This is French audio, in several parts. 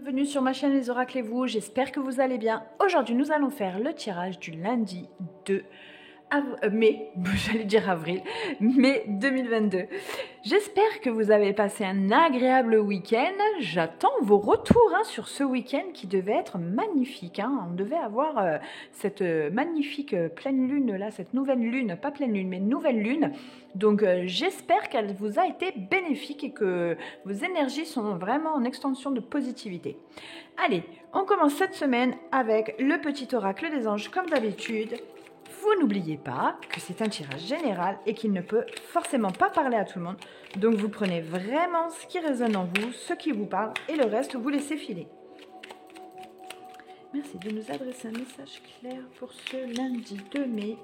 Bienvenue sur ma chaîne Les Oracles et vous, j'espère que vous allez bien. Aujourd'hui, nous allons faire le tirage du lundi 2 mai, j'allais dire avril, mai 2022. J'espère que vous avez passé un agréable week-end. J'attends vos retours sur ce week-end qui devait être magnifique. On devait avoir cette magnifique pleine lune là, cette nouvelle lune, pas pleine lune, mais nouvelle lune. Donc j'espère qu'elle vous a été bénéfique et que vos énergies sont vraiment en extension de positivité. Allez, on commence cette semaine avec le petit oracle des anges comme d'habitude. Vous n'oubliez pas que c'est un tirage général et qu'il ne peut forcément pas parler à tout le monde. Donc vous prenez vraiment ce qui résonne en vous, ce qui vous parle et le reste vous laissez filer. Merci de nous adresser un message clair pour ce lundi 2 mai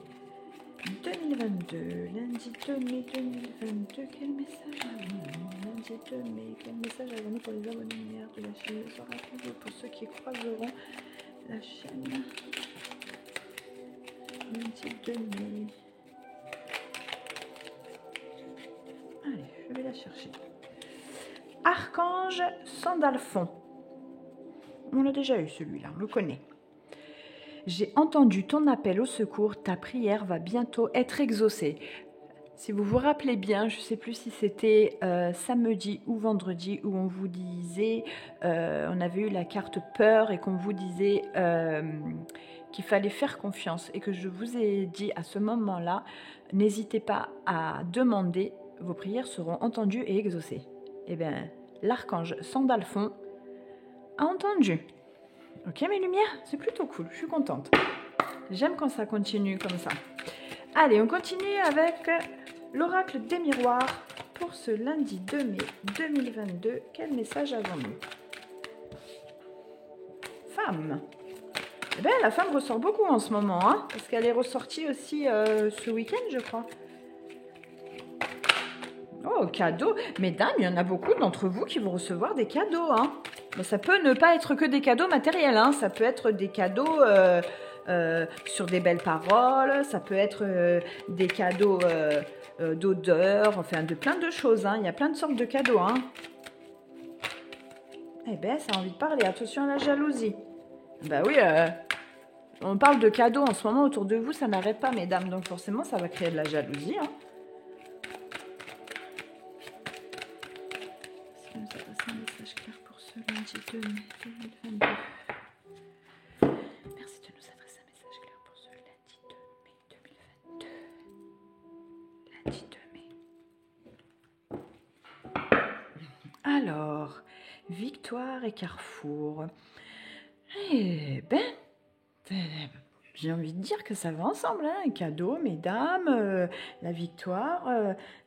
2022. Lundi 2 mai 2022, quel message avons-nous? Lundi 2 mai, quel message avons-nous pour les abonnés lumière de la chaîne Les Oracles pour ceux qui croiseront la chaîne? Lundi 2 mai. Allez, je vais la chercher. Archange Sandalphon. On l'a déjà eu celui-là, on le connaît. J'ai entendu ton appel au secours, ta prière va bientôt être exaucée. Si vous vous rappelez bien, je ne sais plus si c'était samedi ou vendredi où on vous disait, on avait eu la carte peur et qu'on vous disait qu'il fallait faire confiance et que je vous ai dit à ce moment-là, n'hésitez pas à demander, vos prières seront entendues et exaucées. Eh bien, l'archange Sandalphon a entendu. Ok mes lumières, c'est plutôt cool, je suis contente. J'aime quand ça continue comme ça. Allez, on continue avec l'oracle des miroirs pour ce lundi 2 mai 2022. Quel message avons-nous? Femme. Eh bien, la femme ressort beaucoup en ce moment, parce qu'elle est ressortie aussi ce week-end, je crois. Oh, cadeau. Mesdames, il y en a beaucoup d'entre vous qui vont recevoir des cadeaux. Bon, ça peut ne pas être que des cadeaux matériels. Ça peut être des cadeaux sur des belles paroles. Ça peut être des cadeaux d'odeur, enfin de plein de choses. Il y a plein de sortes de cadeaux. Eh bien, ça a envie de parler. Attention à la jalousie. Ben oui, on parle de cadeaux en ce moment autour de vous, ça n'arrête pas, mesdames. Donc forcément, ça va créer de la jalousie. Si nous adresse un message clair pour ce lundi 2 mai 2022. Merci de nous adresser un message clair pour ce lundi 2 mai 2022. Lundi 2 mai. Alors, victoire et carrefour. Eh ben, j'ai envie de dire que ça va ensemble, un cadeau, mesdames, la victoire,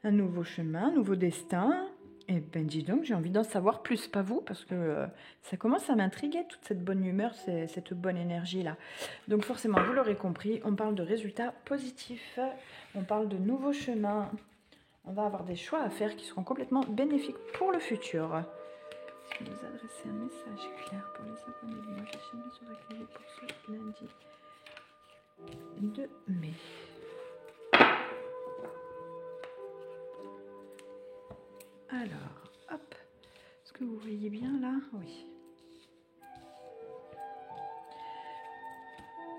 un nouveau chemin, un nouveau destin. Eh ben, dis donc, j'ai envie d'en savoir plus, pas vous, parce que ça commence à m'intriguer, toute cette bonne humeur, cette bonne énergie-là. Donc forcément, vous l'aurez compris, on parle de résultats positifs, on parle de nouveaux chemins, on va avoir des choix à faire qui seront complètement bénéfiques pour le futur. Si vous adressez un message clair pour les abonnés de la chaîne Les Oracles pour ce lundi 2 mai. Alors, hop. Est-ce que vous voyez bien là? Oui.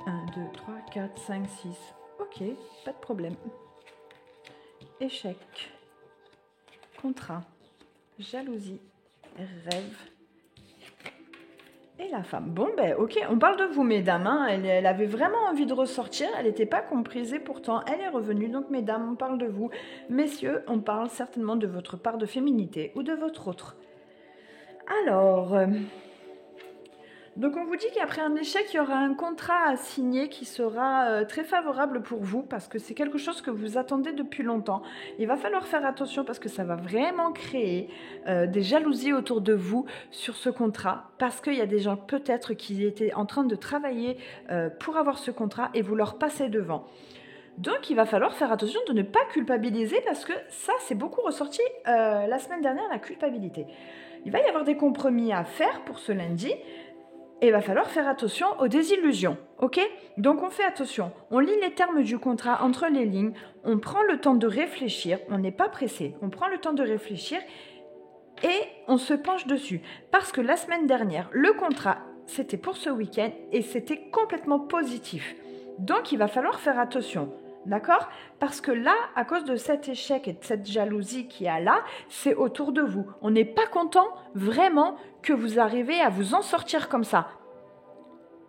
1, 2, 3, 4, 5, 6. Ok, pas de problème. Échec. Contrat. Jalousie. Rêve. Et la femme. Bon, ben, ok, on parle de vous, mesdames. Elle avait vraiment envie de ressortir. Elle n'était pas comprise et pourtant, elle est revenue. Donc, mesdames, on parle de vous. Messieurs, on parle certainement de votre part de féminité ou de votre autre. Alors, donc on vous dit qu'après un échec, il y aura un contrat à signer qui sera très favorable pour vous parce que c'est quelque chose que vous attendez depuis longtemps. Il va falloir faire attention parce que ça va vraiment créer des jalousies autour de vous sur ce contrat parce qu'il y a des gens peut-être qui étaient en train de travailler pour avoir ce contrat et vous leur passez devant. Donc, il va falloir faire attention de ne pas culpabiliser parce que ça, c'est beaucoup ressorti la semaine dernière, la culpabilité. Il va y avoir des compromis à faire pour ce lundi. Et il va falloir faire attention aux désillusions, ok? Donc on fait attention, on lit les termes du contrat entre les lignes, on prend le temps de réfléchir, on n'est pas pressé, on prend le temps de réfléchir et on se penche dessus. Parce que la semaine dernière, le contrat, c'était pour ce week-end et c'était complètement positif. Donc, il va falloir faire attention. D'accord? Parce que là, à cause de cet échec et de cette jalousie qu'il y a là, c'est autour de vous. On n'est pas content vraiment que vous arrivez à vous en sortir comme ça.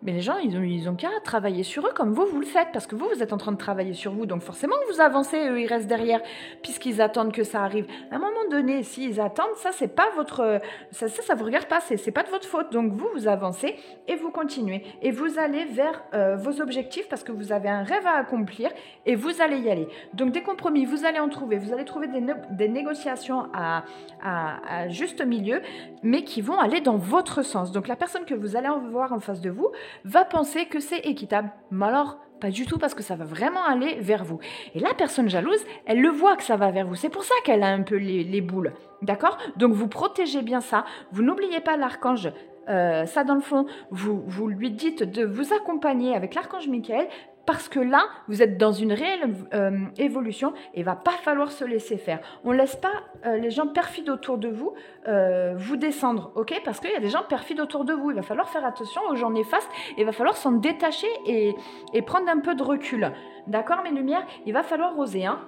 Mais les gens, ils ont qu'à travailler sur eux comme vous le faites. Parce que vous êtes en train de travailler sur vous. Donc forcément, vous avancez, eux, ils restent derrière. Puisqu'ils attendent que ça arrive. À un moment donné, s'ils attendent, ça, c'est pas votre... Ça vous regarde pas. C'est pas de votre faute. Donc vous avancez et vous continuez. Et vous allez vers vos objectifs parce que vous avez un rêve à accomplir. Et vous allez y aller. Donc des compromis, vous allez en trouver. Vous allez trouver des négociations à juste milieu. Mais qui vont aller dans votre sens. Donc la personne que vous allez voir en face de vous va penser que c'est équitable. Mais alors, pas du tout, parce que ça va vraiment aller vers vous. Et la personne jalouse, elle le voit que ça va vers vous. C'est pour ça qu'elle a un peu les boules. D'accord? Donc, vous protégez bien ça. Vous n'oubliez pas l'archange. Ça, dans le fond, vous lui dites de vous accompagner avec l'archange Michael, parce que là, vous êtes dans une réelle évolution et il va pas falloir se laisser faire. On ne laisse pas les gens perfides autour de vous vous descendre, ok? Parce qu'il y a des gens perfides autour de vous. Il va falloir faire attention aux gens néfastes et il va falloir s'en détacher et prendre un peu de recul. D'accord, mes lumières? Il va falloir oser, hein?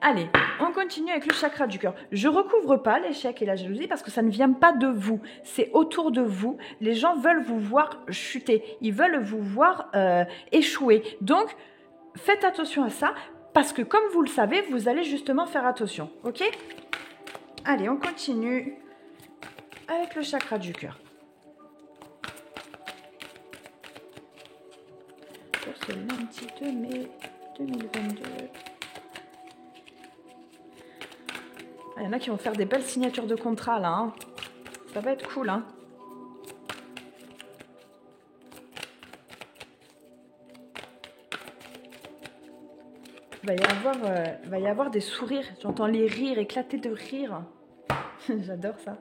Allez, on continue avec le chakra du cœur. Je recouvre pas l'échec et la jalousie parce que ça ne vient pas de vous. C'est autour de vous. Les gens veulent vous voir chuter. Ils veulent vous voir échouer. Donc, faites attention à ça parce que comme vous le savez, vous allez justement faire attention. Ok? Allez, on continue avec le chakra du cœur. Pour ce lundi 2 mai 2022. Il y en a qui vont faire des belles signatures de contrat là. Hein. Ça va être cool. Hein. Il va y avoir des sourires. J'entends les rires, éclater de rire. J'adore ça.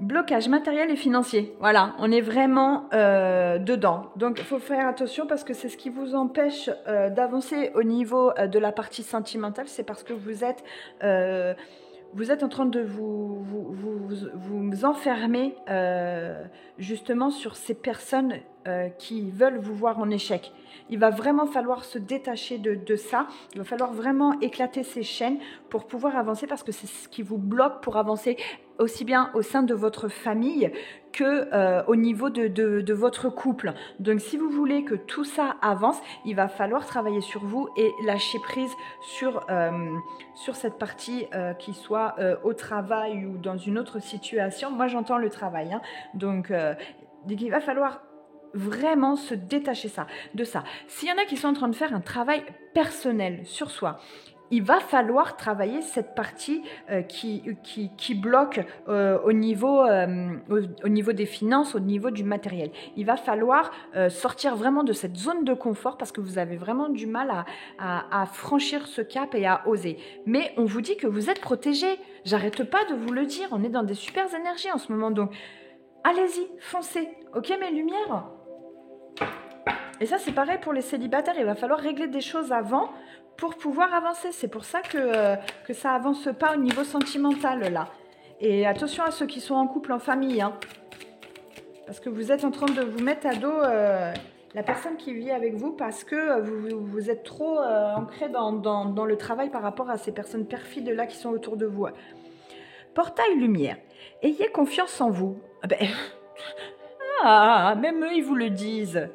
Blocage matériel et financier. Voilà, on est vraiment dedans. Donc, il faut faire attention parce que c'est ce qui vous empêche d'avancer au niveau de la partie sentimentale. C'est parce que vous êtes en train de vous enfermer justement sur ces personnes qui veulent vous voir en échec. Il va vraiment falloir se détacher de ça. Il va falloir vraiment éclater ces chaînes pour pouvoir avancer parce que c'est ce qui vous bloque pour avancer aussi bien au sein de votre famille que au niveau de votre couple. Donc, si vous voulez que tout ça avance, il va falloir travailler sur vous et lâcher prise sur cette partie qui soit au travail ou dans une autre situation. Moi, j'entends le travail. Hein. Donc, il va falloir vraiment se détacher de ça. S'il y en a qui sont en train de faire un travail personnel sur soi, il va falloir travailler cette partie qui bloque au niveau des finances, au niveau du matériel. Il va falloir sortir vraiment de cette zone de confort parce que vous avez vraiment du mal à franchir ce cap et à oser. Mais on vous dit que vous êtes protégés. J'arrête pas de vous le dire. On est dans des super énergies en ce moment. Donc, allez-y, foncez. Ok, mes lumières ? Et ça, c'est pareil pour les célibataires. Il va falloir régler des choses avant pour pouvoir avancer. C'est pour ça que ça avance pas au niveau sentimental, là. Et attention à ceux qui sont en couple, en famille. Hein. Parce que vous êtes en train de vous mettre à dos la personne qui vit avec vous parce que vous êtes trop ancré dans le travail par rapport à ces personnes perfides-là qui sont autour de vous. Portail lumière. Ayez confiance en vous. Même eux, ils vous le disent.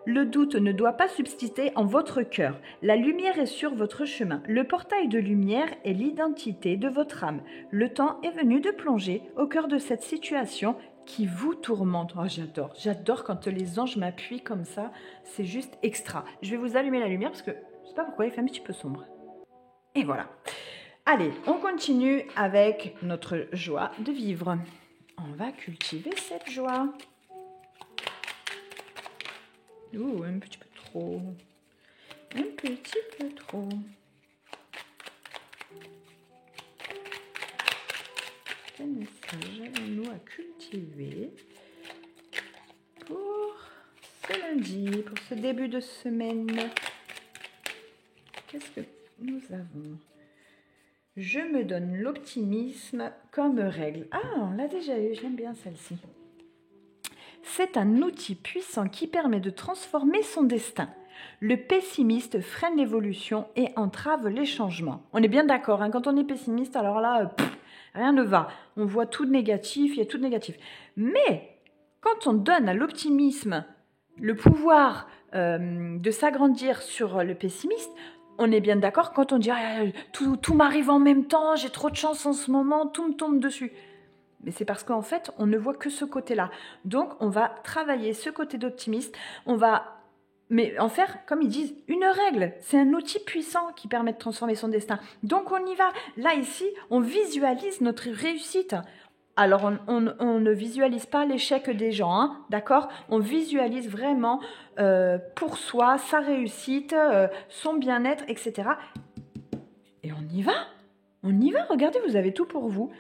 Le doute ne doit pas subsister en votre cœur. La lumière est sur votre chemin. Le portail de lumière est l'identité de votre âme. Le temps est venu de plonger au cœur de cette situation qui vous tourmente. Oh, j'adore quand les anges m'appuient comme ça. C'est juste extra. Je vais vous allumer la lumière parce que je sais pas pourquoi il fait un petit peu sombre. Et voilà. Allez, on continue avec notre joie de vivre. On va cultiver cette joie. Ouh, un petit peu trop. Un petit peu trop. Quel message avons-nous à cultiver pour ce lundi, pour ce début de semaine? Qu'est-ce que nous avons? Je me donne l'optimisme comme règle. Ah, on l'a déjà eu, j'aime bien celle-ci. C'est un outil puissant qui permet de transformer son destin. Le pessimiste freine l'évolution et entrave les changements. On est bien d'accord, hein, quand on est pessimiste, alors là, rien ne va. On voit tout de négatif, il y a tout de négatif. Mais quand on donne à l'optimisme le pouvoir de s'agrandir sur le pessimiste, on est bien d'accord quand on dit tout m'arrive en même temps, j'ai trop de chance en ce moment, tout me tombe dessus. Mais c'est parce qu'en fait, on ne voit que ce côté-là. Donc, on va travailler ce côté d'optimiste. On va en faire, comme ils disent, une règle. C'est un outil puissant qui permet de transformer son destin. Donc, on y va. Là, ici, on visualise notre réussite. Alors, on ne visualise pas l'échec des gens, hein, d'accord? On visualise vraiment pour soi, sa réussite, son bien-être, etc. Et on y va. On y va. Regardez, vous avez tout pour vous.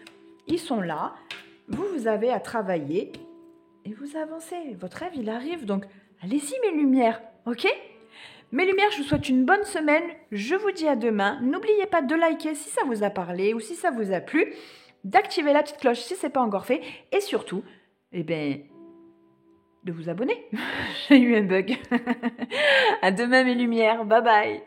Ils sont là, vous avez à travailler et vous avancez. Votre rêve, il arrive, donc allez-y mes lumières, ok? Mes lumières, je vous souhaite une bonne semaine, je vous dis à demain. N'oubliez pas de liker si ça vous a parlé ou si ça vous a plu, d'activer la petite cloche si ce n'est pas encore fait et surtout, de vous abonner. J'ai eu un bug. À demain mes lumières, bye bye.